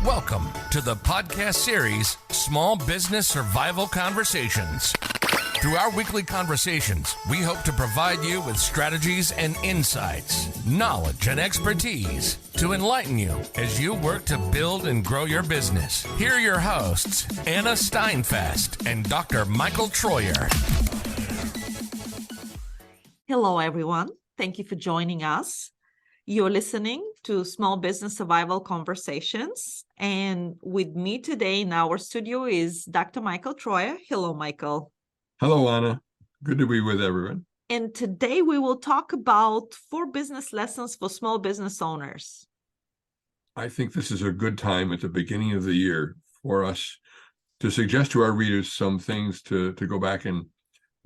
Welcome to the podcast series, Small Business Survival Conversations. Through our weekly conversations, we hope to provide you with strategies and insights, knowledge and expertise to enlighten you as you work to build and grow your business. Here are your hosts, Anna Steinfest and Dr. Michael Troyer. Hello, everyone. Thank you for joining us. You're listening to Small Business Survival Conversations. And with me today in our studio is Dr. Michael Troyer. Hello, Michael. Hello, Anna. Good to be with everyone. And today we will talk about 4 business lessons for small business owners. I think this is a good time at the beginning of the year for us to suggest to our readers some things to go back and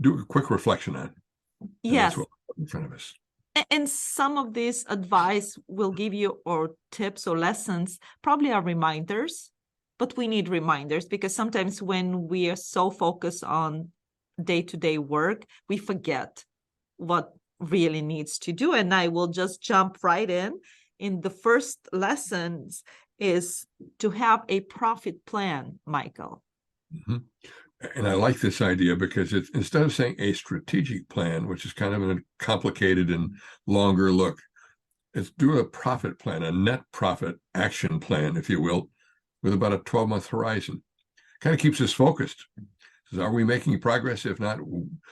do a quick reflection on. Yes. That's what in front of us. And some of this advice will give you, or tips or lessons, probably are reminders, but we need reminders because sometimes when we are so focused on day-to-day work, we forget what really needs to do. And I will just jump right in. In the first lessons is to have a profit plan, Michael. Mm-hmm. And I like this idea because it's, instead of saying a strategic plan, which is kind of a complicated and longer look, it's do a profit plan, a net profit action plan, if you will, with about a 12-month horizon. Kind of keeps us focused. Says, are we making progress? If not,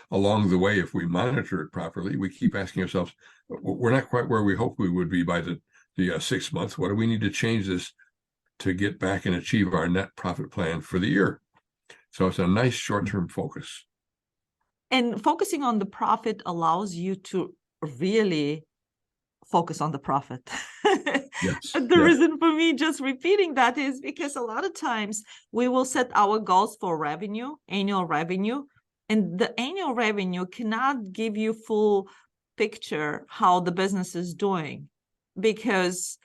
along the way, if we monitor it properly, we keep asking ourselves, we're not quite where we hope we would be by the 6 months. What do we need to change this to get back and achieve our net profit plan for the year? So it's a nice short-term focus. And focusing on the profit allows you to really focus on the profit. Yes. The reason for me just repeating that is because a lot of times we will set our goals for revenue, annual revenue, and the annual revenue cannot give you full picture how the business is doing, because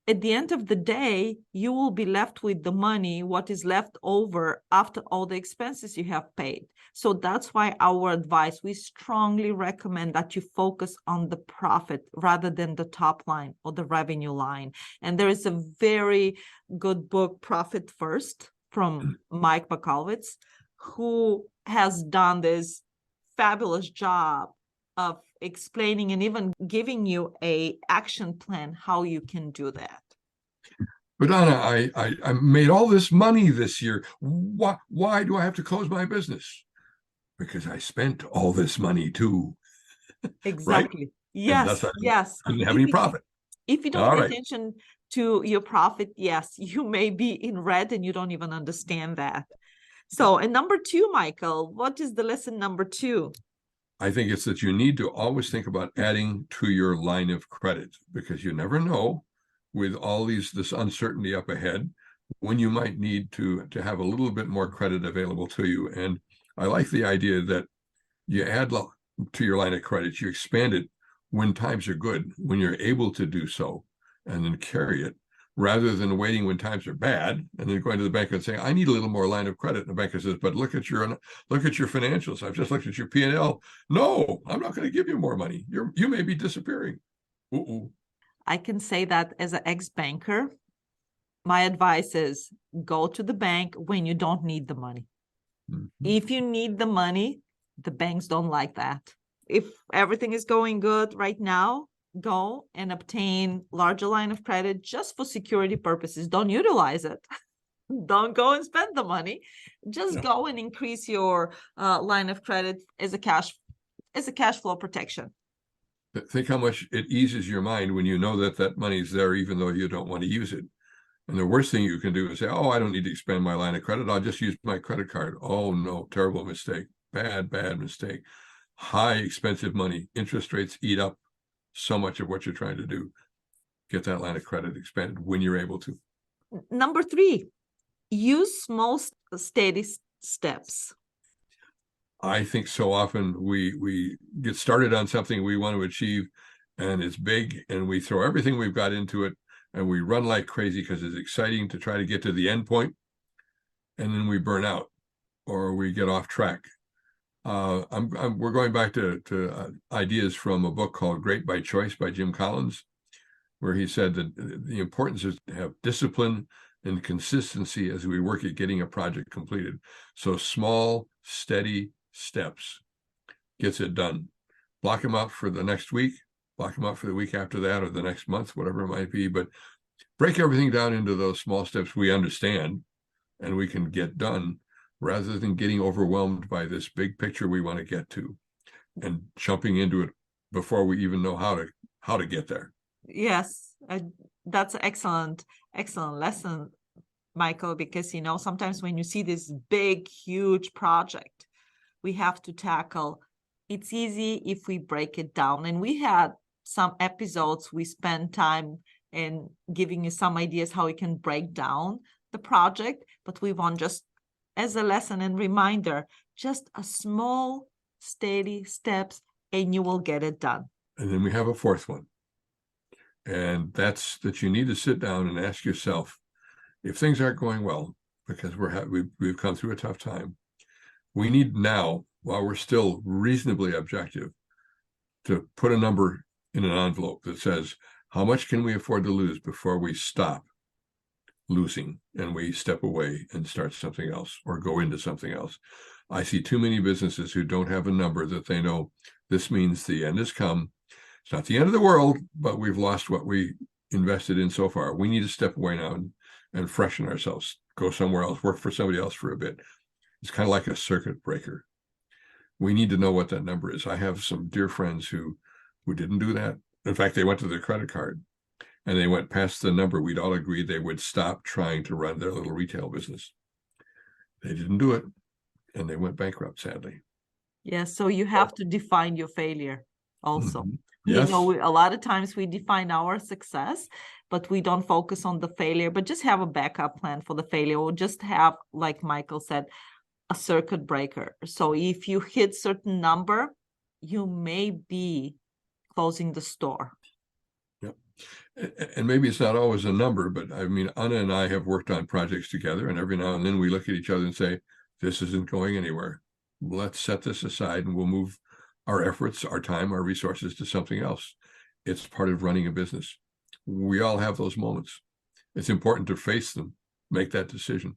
at the end of the day, you will be left with the money, what is left over after all the expenses you have paid. So that's why our advice, we strongly recommend that you focus on the profit rather than the top line or the revenue line. And there is a very good book, Profit First, from Mike Bakalowitz, who has done this fabulous job of explaining and even giving you a action plan how you can do that. But Anna, I made all this money this year. Why do I have to close my business? Because I spent all this money too. Exactly. Right? Yes. Yes. I didn't have any profit. If you don't pay attention to your profit, yes, you may be in red and you don't even understand that. So, and number 2, Michael, what is the lesson number 2? I think it's that you need to always think about adding to your line of credit, because you never know with all this uncertainty up ahead when you might need to have a little bit more credit available to you. And I like the idea that you add to your line of credit, you expand it when times are good, when you're able to do so, and then carry it, rather than waiting when times are bad and then going to the bank and saying, I need a little more line of credit. And the banker says, but look at your financials. I've just looked at your P&L. No, I'm not going to give you more money. You may be disappearing. I can say that as an ex-banker, my advice is go to the bank when you don't need the money. Mm-hmm. If you need the money, the banks don't like that. If everything is going good right now, go and obtain larger line of credit just for security purposes. Don't utilize it. Don't go and spend the money. Just go and increase your line of credit as a cash flow protection. Think how much it eases your mind when you know that money's there, even though you don't want to use it. And the worst thing you can do is say, oh, I don't need to expand my line of credit. I'll just use my credit card. Oh, no, terrible mistake. Bad mistake. High, expensive money. Interest rates eat up so much of what you're trying to do. Get that line of credit expanded when you're able to. Number 3, use small, steady steps. I think so often we get started on something we want to achieve, and it's big, and we throw everything we've got into it, and we run like crazy because it's exciting to try to get to the end point, and then we burn out or we get off track. We're going back to ideas from a book called Great by Choice by Jim Collins, where he said that the importance is to have discipline and consistency as we work at getting a project completed. So small, steady steps gets it done. Block them out for the next week, block them out for the week after that, or the next month, whatever it might be. But break everything down into those small steps we understand and we can get done, rather than getting overwhelmed by this big picture we want to get to and jumping into it before we even know how to get there. Yes, that's an excellent lesson, Michael, because, sometimes when you see this big, huge project we have to tackle, it's easy if we break it down. And we had some episodes we spend time in giving you some ideas how we can break down the project, but we want, just as a lesson and reminder, just a small, steady steps, and you will get it done. And then we have a fourth one. And that's that you need to sit down and ask yourself, if things aren't going well, because we've come through a tough time, we need now, while we're still reasonably objective, to put a number in an envelope that says, how much can we afford to lose before we stop losing and we step away and start something else or go into something else? I see too many businesses who don't have a number that they know this means the end has come. It's not the end of the world, but we've lost what we invested in so far. We need to step away now and freshen ourselves, go somewhere else, work for somebody else for a bit. It's kind of like a circuit breaker. We need to know what that number is. I have some dear friends who didn't do that. In fact, they went to their credit card and they went past the number we'd all agreed they would stop trying to run their little retail business. They didn't do it, and they went bankrupt, sadly. Yeah, so you have to define your failure also. Mm-hmm. Yes. A lot of times we define our success, but we don't focus on the failure, but just have a backup plan for the failure, or just have, like Michael said, a circuit breaker. So if you hit certain number, you may be closing the store. Yep. And maybe it's not always a number, but I mean, Anna and I have worked on projects together, and every now and then we look at each other and say, this isn't going anywhere. Let's set this aside and we'll move our efforts, our time, our resources to something else. It's part of running a business. We all have those moments. It's important to face them, make that decision.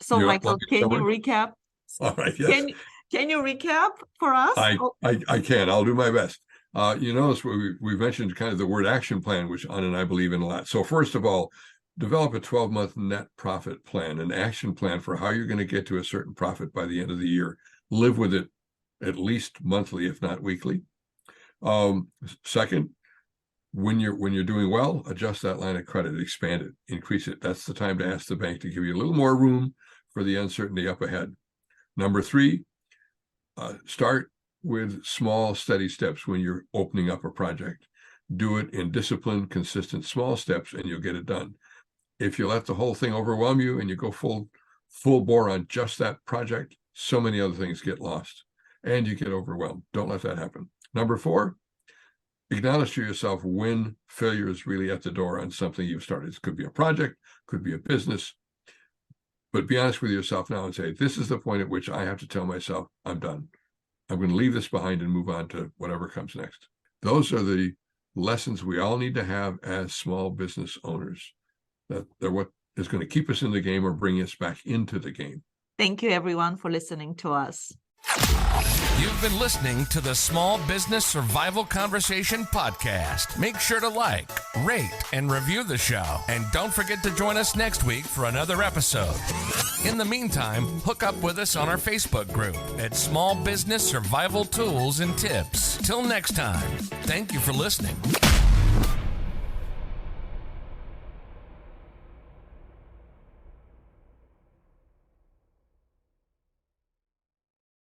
So, Michael, can you recap? All right, yes. Can you recap for us? I can. I'll do my best. You notice we mentioned kind of the word action plan, which Anna and I believe in a lot. So first of all, develop a 12-month net profit plan, an action plan for how you're going to get to a certain profit by the end of the year. Live with it at least monthly, if not weekly. Second, when you're doing well, adjust that line of credit, expand it, increase it. That's the time to ask the bank to give you a little more room for the uncertainty up ahead. Number three, start with small, steady steps when you're opening up a project. Do it in disciplined, consistent, small steps, and you'll get it done. If you let the whole thing overwhelm you and you go full bore on just that project, so many other things get lost and you get overwhelmed. Don't let that happen. Number four, acknowledge to yourself when failure is really at the door on something you've started. It could be a project, could be a business, but be honest with yourself now and say, this is the point at which I have to tell myself, I'm done. I'm going to leave this behind and move on to whatever comes next. Those are the lessons we all need to have as small business owners. That they're what is going to keep us in the game or bring us back into the game. Thank you, everyone, for listening to us. You've been listening to the Small Business Survival Conversation podcast. Make sure to like, rate, and review the show. And don't forget to join us next week for another episode. In the meantime, hook up with us on our Facebook group at Small Business Survival Tools and Tips. Till next time, thank you for listening.